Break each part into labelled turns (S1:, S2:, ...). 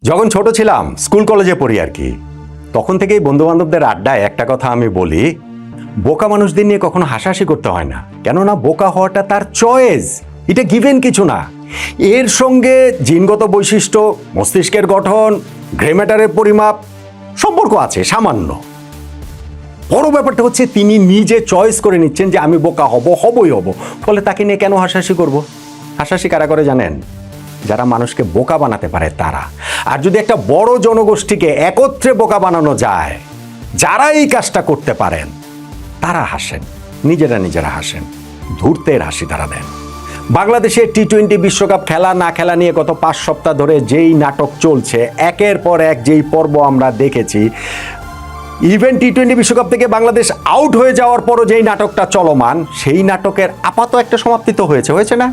S1: যখন ছোট ছিলাম, স্কুল কলেজে পড়ি আর কি, তখন থেকেই বন্ধু বান্ধবদের আড্ডায় একটা কথা আমি বলি, বোকা মানুষদের নিয়ে কখনো হাসাহাসি করতে হয় না, কেননা বোকা হওয়াটা তার চয়েস, এটা গিভেন কিছু না। এর সঙ্গে জিনগত বৈশিষ্ট্য, মস্তিষ্কের গঠন, গ্রে ম্যাটারের পরিমাপ সম্পর্ক আছে সামান্য। বড় ব্যাপারটা হচ্ছে তিনি নিজে চয়েস করে নিচ্ছেন যে আমি বোকা হবই হব, ফলে তাকে নিয়ে কেন হাসাহাসি করব? হাসাহাসি কারা করে জানেন? যারা মানুষকে বোকা বানাতে পারে তারা। আর যদি একটা বড় জনগোষ্ঠীকে একত্রে বোকা বানানো যায়, যারা এই কাজটা করতে পারেন তারা হাসেন, নিজেরা হাসেন, ধূর্তের হাসি তারা দেন। বাংলাদেশে টি-20 বিশ্বকাপ খেলা না খেলা নিয়ে গত 5 সপ্তাহ ধরে যেই নাটক চলছে, একের পর এক যেই পর্ব আমরা দেখেছি, ইভেন টি-20 বিশ্বকাপ থেকে বাংলাদেশ আউট হয়ে যাওয়ার পরও যেই নাটকটা চলমান, সেই নাটকের আপাতত একটা সমাপ্তি তো হয়েছে না?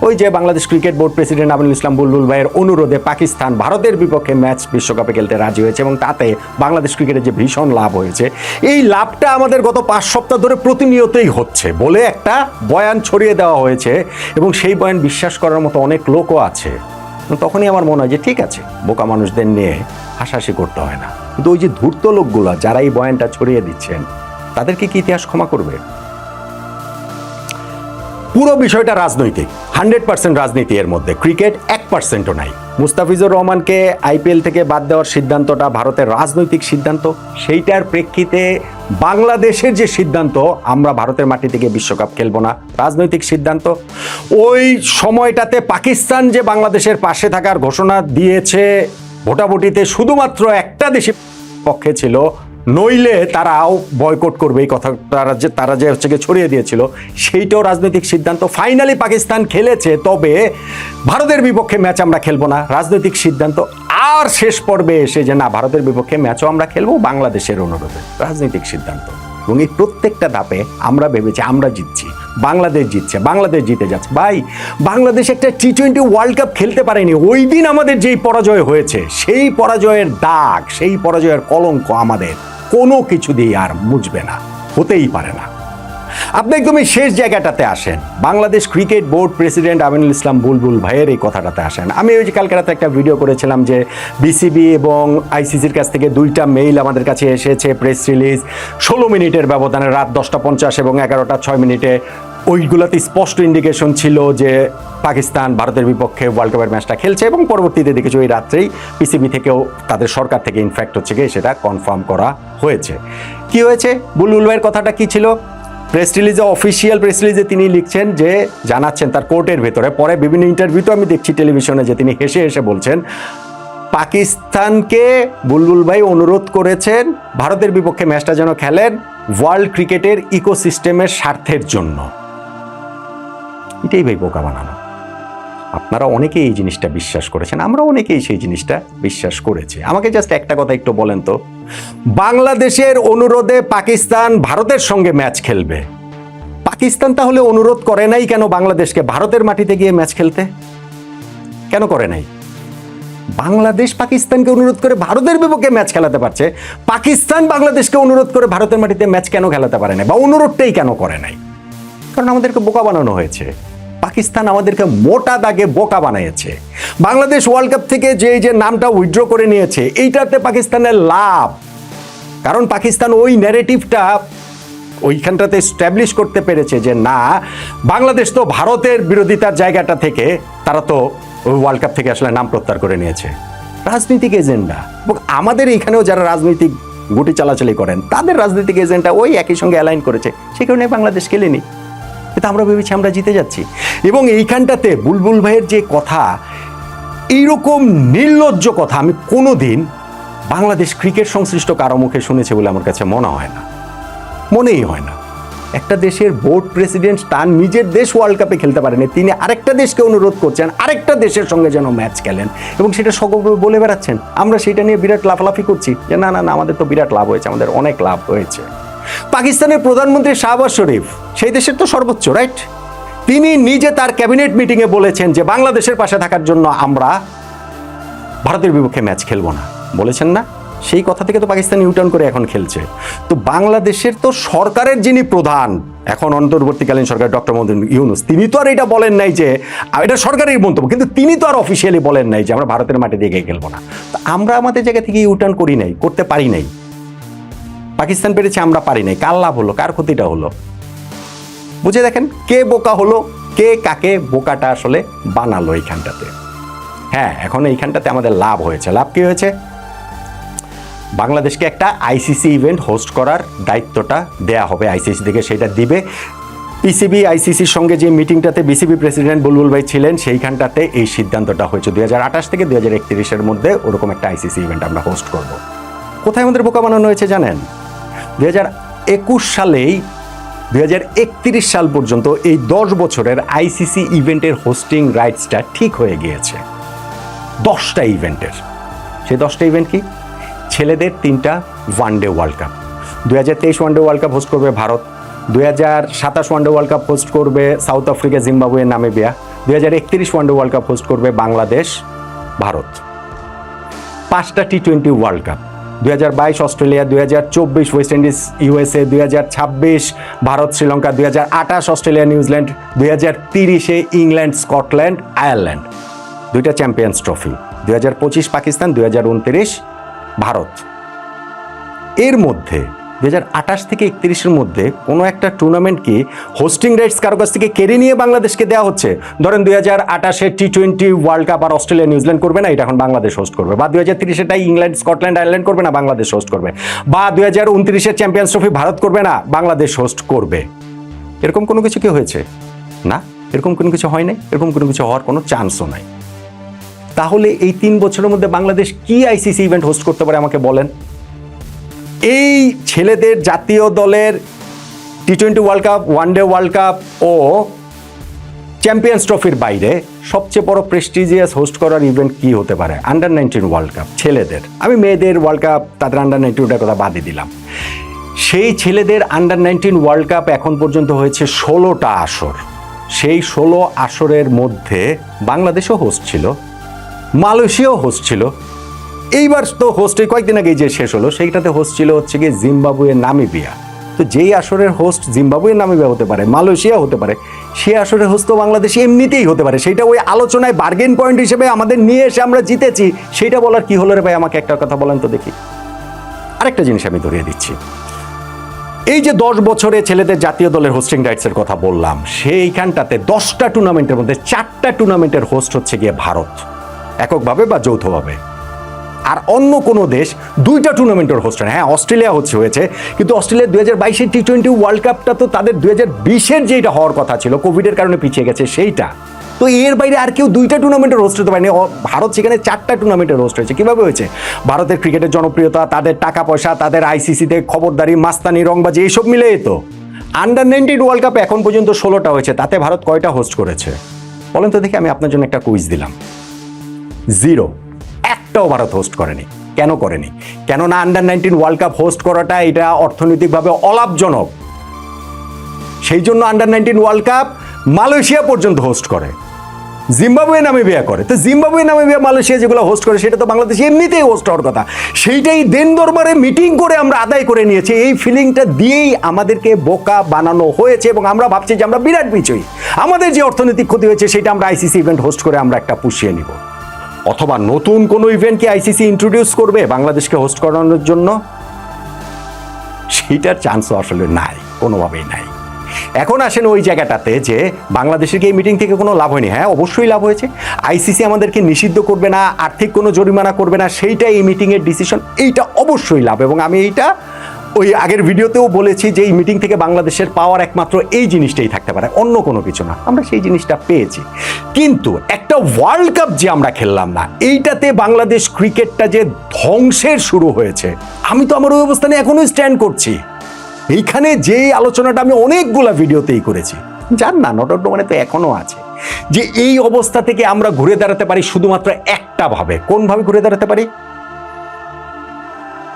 S1: ওই যে Bangladesh cricket board president Aminul Islam Bulbul ভাইয়ের অনুরোধে পাকিস্তান ভারতের বিপক্ষে ম্যাচ বিশ্বকাপে খেলতে রাজি হয়েছে এবং তাতে বাংলাদেশ ক্রিকেটের যে ভীষণ লাভ হয়েছে, এই লাভটা আমাদের গত 5 সপ্তাহ ধরে প্রতিনিয়তই হচ্ছে বলে একটা বয়ান ছড়িয়ে দেওয়া হয়েছে এবং সেই বয়ান বিশ্বাস করার মতো অনেক লোকও আছে। তখনই আমার মনে হয় যে ঠিক আছে, বোকা মানুষদের নিয়ে হাসাহাসি করতে হয় না, কিন্তু ওই যে ধূর্ত লোকগুলো যারা এই বয়ানটা ছড়িয়ে দিচ্ছেন, তাদেরকে কি ইতিহাস ক্ষমা করবে? পুরো বিষয়টা রাজনৈতিক, 100% রাজনীতি এর মধ্যে, ক্রিকেট 1%ও নাই। মুস্তাফিজুর রহমানকে আইপিএল থেকে বাদ দেওয়ার সিদ্ধান্তটা ভারতের রাজনৈতিক সিদ্ধান্ত, সেইটার প্রেক্ষিতে বাংলাদেশের যে সিদ্ধান্ত আমরা ভারতের মাটি থেকে বিশ্বকাপ খেলবো না, রাজনৈতিক সিদ্ধান্ত। ওই সময়টাতে পাকিস্তান যে বাংলাদেশের পাশে থাকার ঘোষণা দিয়েছে, ভোটাভুটিতে শুধুমাত্র একটা দেশের পক্ষে ছিল, নইলে তারাও বয়কট করবে, এই কথা তারা যে হচ্ছে ছড়িয়ে দিয়েছিল, সেইটাও রাজনৈতিক সিদ্ধান্ত। ফাইনালি পাকিস্তান খেলেছে, তবে ভারতের বিপক্ষে ম্যাচ আমরা খেলবো না, রাজনৈতিক সিদ্ধান্ত। আর শেষ পর্বে এসে যে না, ভারতের বিপক্ষে ম্যাচও আমরা খেলবো বাংলাদেশের অনুরোধে, রাজনৈতিক সিদ্ধান্ত। এবং এই প্রত্যেকটা ধাপে আমরা ভেবেছি আমরা জিতছি, বাংলাদেশ জিতছে, বাংলাদেশ জিতে যাচ্ছে। ভাই, বাংলাদেশ একটা টি-20 ওয়ার্ল্ড কাপ খেলতে পারেনি। ওই দিন আমাদের যেই পরাজয় হয়েছে, সেই পরাজয়ের দাগ, সেই পরাজয়ের কলঙ্ক আমাদের কোনো কিছু দিয়ে আর মুছবে না, হতেই পারে না। আপনি একদমই শেষ জায়গাটাতে আসেন, Bangladesh cricket board president Aminul Islam Bulbul ভাইয়ের এই কথাটাতে আসেন। আমি ওই যে কালকে রাতে একটা ভিডিও করেছিলাম যে বিসিবি এবং আইসিসির কাছ থেকে 2টা মেইল আমাদের কাছে এসেছে, প্রেস রিলিজ, 16 মিনিটের ব্যবধানে, রাত 10:50 এবং 11:06 ওইগুলোতে স্পষ্ট ইন্ডিকেশন ছিল যে পাকিস্তান ভারতের বিপক্ষে ওয়ার্ল্ড কাপের ম্যাচটা খেলছে এবং পরবর্তীতে দেখেছি ওই রাত্রেই পিসিবি থেকেও, তাদের সরকার থেকে ইনফ্যাক্ট হচ্ছে গিয়ে সেটা কনফার্ম করা হয়েছে। কি হয়েছে? বুলবুল ভাইয়ের কথাটা কি ছিল? প্রেস রিলিজে, অফিসিয়াল প্রেস রিলিজে তিনি লিখছেন যে, জানাচ্ছেন তার কোর্টের ভেতরে, পরে বিভিন্ন ইন্টারভিউতে আমি দেখছি টেলিভিশনে যে তিনি হেসে হেসে বলছেন, পাকিস্তানকে বুলবুল ভাই অনুরোধ করেছেন ভারতের বিপক্ষে ম্যাচটা যেন খেলেন ওয়ার্ল্ড ক্রিকেটের ইকোসিস্টেমের স্বার্থের জন্য। এটাই ভাই বোকা বানানো। আপনারা অনেকেই এই জিনিসটা বিশ্বাস করেছেন, আমরা অনেকেই সেই জিনিসটা বিশ্বাস করেছি। আমাকে জাস্ট একটা কথা একটু বলেন তো, বাংলাদেশের অনুরোধে পাকিস্তান ভারতের সঙ্গে ম্যাচ খেলবে, পাকিস্তান তাহলে অনুরোধ করে নাই কেন বাংলাদেশকে ভারতের মাটিতে গিয়ে ম্যাচ খেলতে? কেন করে নাই? বাংলাদেশ পাকিস্তানকে অনুরোধ করে ভারতের বিপক্ষে ম্যাচ খেলাতে পারছে, পাকিস্তান বাংলাদেশকে অনুরোধ করে ভারতের মাটিতে ম্যাচ কেন খেলাতে পারে না, বা অনুরোধটাই কেন করে নাই? কারণ আমাদেরকে বোকা বানানো হয়েছে। পাকিস্তান আমাদেরকে মোটা দাগে বোকা বানিয়েছে। বাংলাদেশ ওয়ার্ল্ড কাপ থেকে যে নামটা উইথড্র করে নিয়েছে, এইটাতে পাকিস্তানের লাভ, কারণ পাকিস্তান ওই ন্যারেটিভটা ওইখানটাতে এস্টাবলিশ করতে পেরেছে যে না, বাংলাদেশ তো ভারতের বিরোধিতার জায়গাটা থেকে তারা তো ওই ওয়ার্ল্ড কাপ থেকে আসলে নাম প্রত্যাহার করে নিয়েছে। রাজনৈতিক এজেন্ডা। এবং আমাদের এইখানেও যারা রাজনৈতিক গুটি চালাচালি করেন, তাদের রাজনৈতিক এজেন্ডা ওই একই সঙ্গে অ্যালাইন করেছে, সেই কারণে বাংলাদেশ খেলেনি। কিন্তু আমরা ভেবেছি আমরা জিতে যাচ্ছি। এবং এইখানটাতে বুলবুল ভাইয়ের যে কথা, এইরকম নির্লজ্জ কথা আমি কোনোদিন বাংলাদেশ ক্রিকেট সংশ্লিষ্ট কারো মুখে শুনেছে বলে আমার কাছে মনেই হয় না। একটা দেশের বোর্ড প্রেসিডেন্ট তার নিজের দেশ ওয়ার্ল্ড কাপে খেলতে পারেনি, তিনি আরেকটা দেশকে অনুরোধ করছেন আরেকটা দেশের সঙ্গে যেন ম্যাচ খেলেন, এবং সেটা সকলভাবে বলে বেড়াচ্ছেন। আমরা সেটা নিয়ে বিরাট লাফালাফি করছি যে না, আমাদের তো বিরাট লাভ হয়েছে, আমাদের অনেক লাভ হয়েছে। পাকিস্তানের প্রধানমন্ত্রী শাহবাজ শরীফ, সেই দেশের তো সর্বোচ্চ, রাইট? তিনি নিজে তার ক্যাবিনেট মিটিংয়ে বলেছেন যে বাংলাদেশের পাশে থাকার জন্য আমরা ভারতের বিপক্ষে ম্যাচ খেলবো না, বলেছেন না? সেই কথা থেকে তো পাকিস্তান ইউটার্ন করে এখন খেলছে। তো বাংলাদেশের তো সরকারের যিনি প্রধান এখন অন্তর্বর্তীকালীন সরকার ডক্টর মোহাম্মদ ইউনূস, তিনি তো আর এটা বলেন নাই যে, এটা সরকারের মন্তব্য, কিন্তু তিনি তো আর অফিসিয়ালি বলেন নাই যে আমরা ভারতের মাঠে দিয়ে গিয়ে খেলবো না। তো আমরা আমাদের জায়গা থেকে ইউটার্ন করি নাই, করতে পারি নাই। পাকিস্তান পেরেছে, আমরা পারি নাই। কার লাভ হলো, কার ক্ষতিটা হলো? বুঝে দেখেন কে বোকা হলো, কে কাকে বোকাটা আসলে বানালো এইখানটাতে। হ্যাঁ, এখন এইখানটাতে আমাদের লাভ হয়েছে। লাভ কি হয়েছে? বাংলাদেশকে একটা আইসিসি ইভেন্ট হোস্ট করার দায়িত্বটা দেয়া হবে আইসিসি থেকে, সেটা দিবে। পিসিবি আইসিসির সঙ্গে যে মিটিংটাতে বিসিবি প্রেসিডেন্ট বুলবুল ভাই ছিলেন, সেইখানটাতে এই সিদ্ধান্তটা হয়েছে 2028 থেকে 2031-এর মধ্যে ওরকম একটা আইসিসি ইভেন্ট আমরা হোস্ট করব। কোথায় আমাদের বোকা বানানো হয়েছে জানেন? 2021 সালেই 2031 সাল পর্যন্ত এই 10 বছরের আইসিসি ইভেন্টের হোস্টিং রাইটসটা ঠিক হয়ে গিয়েছে 10টা ইভেন্টের। সেই 10টা ইভেন্ট কি? ছেলেদের 3টা one day world cup, 2023 one day world cup host করবে Bharat, 2027 one day world cup host করবে South Africa, Zimbabwe, Namibia, 2031 one day world cup host করবে বাংলাদেশ, ভারত। 5টা টি20 world cup, 2022 Australia, 2024 West Indies USA, 2026 Bharat Sri Lanka, 2028 Australia New Zealand, 2030 England Scotland Ireland, 2টা champions trophy, 2025 Pakistan, 2029 Bharat. এর মধ্যে 2028 থেকে 31-এর মধ্যে কোনো একটা টুর্নামেন্ট কি হোস্টিং রাইটস কারো কাছ থেকে কেড়ে নিয়ে বাংলাদেশকে দেওয়া হচ্ছে? ধরেন 2028-এর টি20 ওয়ার্ল্ড কাপ আর অস্ট্রেলিয়া নিউজিল্যান্ড করবে না, এটা এখন বাংলাদেশ হোস্ট করবে। বা 2030-এটাই ইংল্যান্ড স্কটল্যান্ড আয়ারল্যান্ড করবে না, বাংলাদেশ হোস্ট করবে। বা 2029-এর চ্যাম্পিয়ন্স ট্রফি ভারত করবে না, বাংলাদেশ হোস্ট করবে। এরকম কোনো কিছু কি হয়েছে? না, এরকম কোনো কিছু হয় নাই, এরকম কোনো কিছু হওয়ার কোনো চান্সও নাই। তাহলে এই 3 বছরের মধ্যে বাংলাদেশ কি আইসিসি ইভেন্ট হোস্ট করতে পারে আমাকে বলেন? এই ছেলেদের জাতীয় দলের টি20 world cup, one day world cup ও চ্যাম্পিয়ন্স ট্রফির বাইরে সবচেয়ে বড় প্রেস্টিজিয়াস হোস্ট করার ইভেন্ট কি হতে পারে? আন্ডার-19 ওয়ার্ল্ড কাপ ছেলেদের। আমি মেয়েদের ওয়ার্ল্ড কাপ, তাদের আন্ডার-19টার কথা বাদই দিলাম। সেই ছেলেদের আন্ডার-19 ওয়ার্ল্ড কাপ এখন পর্যন্ত হয়েছে 16টা আসর। সেই 16 আসরের মধ্যে বাংলাদেশও হোস্ট ছিল, মালয়েশিয়াও হোস্ট ছিল। এইবার তো হোস্ট কয়েকদিন আগে যে শেষ হলো, সেইটাতে হোস্ট ছিল হচ্ছে গিয়ে জিম্বাবুয়ে, নামিবিয়া। তো যেই আসরের হোস্ট জিম্বাবুয়ে, নামিবিয়া হতে পারে, মালয়েশিয়া হতে পারে, সেই আসরের হোস্ট তো বাংলাদেশ এমনিতেই হতে পারে। সেইটা ওই আলোচনায় বার্গেন পয়েন্ট হিসেবে আমাদের নিয়ে এসে আমরা জিতেছি, সেইটা বলার কি হলো রে ভাই? আমাকে একটা কথা বলেন তো দেখি। আরেকটা জিনিস আমি ধরিয়ে দিচ্ছি, এই যে 10 বছরে ছেলেদের জাতীয় দলের হোস্টিং রাইটসের কথা বললাম, সেইখানটাতে 10টা টুর্নামেন্টের মধ্যে 4টা টুর্নামেন্টের হোস্ট হচ্ছে গিয়ে ভারত, এককভাবে বা যৌথভাবে। আর অন্য কোনো দেশ 2টা টুর্নামেন্টের হোস্ট হয়। হ্যাঁ, অস্ট্রেলিয়া হয়েছে, কিন্তু অস্ট্রেলিয়া 2022-এর টি20 ওয়ার্ল্ড কাপটা তো তাদের 2020-এর যেটা হওয়ার কথা ছিল, কোভিডের কারণে পিছিয়ে গেছে সেইটা। তো এর বাইরে আর কেউ 2টা টুর্নামেন্টের হোস্ট হতে পারেনি। ভারত সেখানে 4টা টুর্নামেন্টের হোস্ট হয়েছে। কীভাবে হয়েছে? ভারতের ক্রিকেটের জনপ্রিয়তা, তাদের টাকা পয়সা, তাদের আইসিসিতে খবরদারি, মাস্তানি, রংবাজি, এইসব মিলেই তো। আন্ডার-19 ওয়ার্ল্ড কাপ এখন পর্যন্ত 16টা হয়েছে, তাতে ভারত কয়টা হোস্ট করেছে বলেন তো দেখি? আমি আপনার জন্য একটা কুইজ দিলাম, 0, একটাও ভারত হোস্ট করেনি। কেন করেনি? কেননা আন্ডার-19 ওয়ার্ল্ড কাপ হোস্ট করাটা এটা অর্থনৈতিকভাবে অলাভজনক। সেই জন্য আন্ডার-19 ওয়ার্ল্ড কাপ মালয়েশিয়া পর্যন্ত হোস্ট করে, জিম্বাবুয়ে, নামিবিয়া করে। তো জিম্বাবুয়ে, নামিবিয়া, মালয়েশিয়া যেগুলো হোস্ট করে, সেটা তো বাংলাদেশ এমনিতেই হোস্ট হওয়ার কথা। সেইটাই দেন দরবারে মিটিং করে আমরা আদায় করে নিয়েছি। এই ফিলিংটা দিয়েই আমাদেরকে বোকা বানানো হয়েছে এবং আমরা ভাবছি যে আমরা বিরাট বিজয়ী। আমাদের যে অর্থনৈতিক ক্ষতি হয়েছে সেটা আমরা আইসিসি ইভেন্ট হোস্ট করে আমরা একটা পুষিয়ে নিব। অথবা নতুন কোনো ইভেন্ট কি আইসিসি ইন্ট্রোডিউস করবে বাংলাদেশকে হোস্ট করানোর জন্য? সেটার চান্সও আসলে নাই, কোনোভাবেই নাই। এখন আসেন ওই জায়গাটাতে যে বাংলাদেশের কি এই মিটিং থেকে কোনো লাভ হয়নি? হ্যাঁ, অবশ্যই লাভ হয়েছে। আইসিসি আমাদেরকে নিষিদ্ধ করবে না, আর্থিক কোনো জরিমানা করবে না, সেইটা এই মিটিংয়ের ডিসিশন, এইটা অবশ্যই লাভ। এবং আমি এইটা ওই আগের ভিডিওতেও বলেছি যে এই মিটিং থেকে বাংলাদেশের পাওয়ার একমাত্র এই জিনিসটাই থাকতে পারে, অন্য কোনো কিছু না। আমরা সেই জিনিসটা পেয়েছি। কিন্তু একটা ওয়ার্ল্ড কাপ যে আমরা খেললাম না, এইটাতে বাংলাদেশ ক্রিকেটটা যে ধ্বংসের শুরু হয়েছে, আমি তো আমার ওই অবস্থানে এখনো স্ট্যান্ড করছি। এইখানে যে আলোচনাটা আমি অনেকগুলা ভিডিওতেই করেছি, জান না, নট আউট মানে তো এখনো আছে, যে এই অবস্থা থেকে আমরা ঘুরে দাঁড়াতে পারি শুধুমাত্র একটা ভাবে। কোন ভাবে ঘুরে দাঁড়াতে পারি?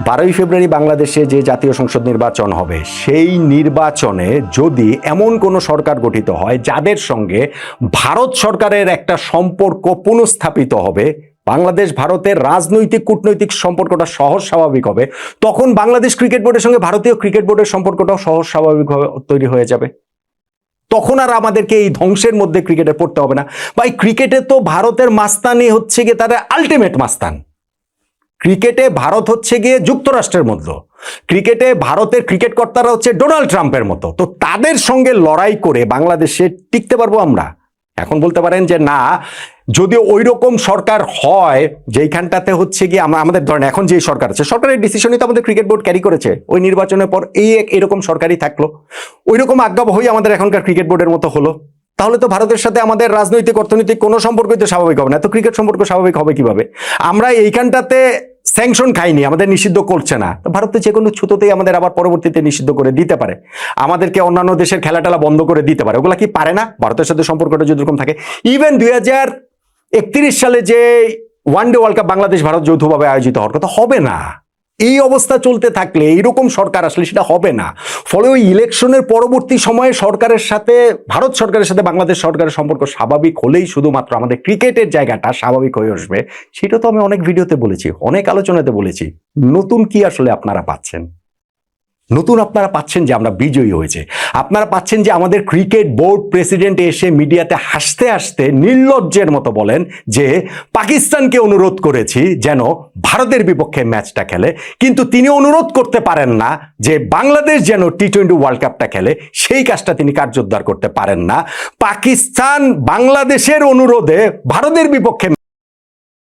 S1: 12ই ফেব্রুয়ারি বাংলাদেশে যে জাতীয় সংসদ নির্বাচন হবে, সেই নির্বাচনে যদি এমন কোনো সরকার গঠিত হয় যাদের সঙ্গে ভারত সরকারের একটা সম্পর্ক পুনঃস্থাপিত হবে, বাংলাদেশ ভারতের রাজনৈতিক কূটনৈতিক সম্পর্কটা সহজ স্বাভাবিক হবে, তখন বাংলাদেশ ক্রিকেট বোর্ডের সঙ্গে ভারতীয় ক্রিকেট বোর্ডের সম্পর্কটাও সহজ স্বাভাবিক তৈরি হয়ে যাবে। তখন আর আমাদেরকে এই ধ্বংসের মধ্যে ক্রিকেটে পড়তে হবে না। ভাই ক্রিকেটে তো ভারতের মাস্তানি হচ্ছে গিয়ে তাদের আলটিমেট মাস্তান। ক্রিকেটে ভারত হচ্ছে গিয়ে যুক্তরাষ্ট্রের মতো, ক্রিকেটে ভারতের ক্রিকেট কর্তারা হচ্ছে ডোনাল্ড ট্রাম্পের মতো। তো তাদের সঙ্গে লড়াই করে বাংলাদেশে টিকতে পারবো আমরা? এখন বলতে পারেন যে না, যদি ওই রকম সরকার হয় যেইখানটাতে হচ্ছে গিয়ে আমাদের ধরেন এখন যে সরকার আছে, সরকারের ডিসিশনই তো আমাদের ক্রিকেট বোর্ড ক্যারি করেছে, ওই নির্বাচনের পর এরকম সরকারই থাকলো, ওই রকম আজ্ঞাবহ আমাদের এখনকার ক্রিকেট বোর্ডের মতো হলো, তাহলে তো ভারতের সাথে আমাদের রাজনৈতিক অর্থনৈতিক কোনো সম্পর্কই তো স্বাভাবিক হবে না। তো ক্রিকেট সম্পর্ক স্বাভাবিক হবে কিভাবে? আমরা এইখানটাতে স্যাংশন খাইনি, আমাদের নিষিদ্ধ করছে না, তো ভারত তো যে কোনো ছুতোতেই আমাদের আবার পরবর্তীতে নিষিদ্ধ করে দিতে পারে, আমাদেরকে অন্যান্য দেশের খেলাটেলা বন্ধ করে দিতে পারে। ওগুলা কি পারে না? ভারতের সাথে সম্পর্কটা যদি এরকম থাকে, ইভেন 2031 সালে যে one day world cup Bangladesh Bharat যৌথভাবে আয়োজিত হওয়ার কথা, হবে না। এই অবস্থা চলতে থাকলে, এইরকম সরকার আসলে সেটা হবে না। ফলে ওই ইলেকশনের পরবর্তী সময়ে সরকারের সাথে, ভারত সরকারের সাথে বাংলাদেশ সরকারের সম্পর্ক স্বাভাবিক হলেই শুধুমাত্র আমাদের ক্রিকেটের জায়গাটা স্বাভাবিক হয়ে আসবে। সেটা তো আমি অনেক ভিডিওতে বলেছি, অনেক আলোচনাতে বলেছি। নতুন কি আসলে আপনারা পাচ্ছেন? নতুন আপনারা পাচ্ছেন যে আমরা বিজয়ী হয়েছে, আপনারা পাচ্ছেন যে আমাদের ক্রিকেট বোর্ড প্রেসিডেন্ট এসে মিডিয়াতে হাসতে হাসতে নির্লজ্জের মতো বলেন যে পাকিস্তানকে অনুরোধ করেছি যেন ভারতের বিপক্ষে ম্যাচটা খেলে, কিন্তু তিনি অনুরোধ করতে পারেন না যে বাংলাদেশ যেন টি-20 ওয়ার্ল্ড কাপটা খেলে, সেই কাজটা তিনি কার্যোদ্ধার করতে পারেন না। পাকিস্তান বাংলাদেশের অনুরোধে ভারতের বিপক্ষে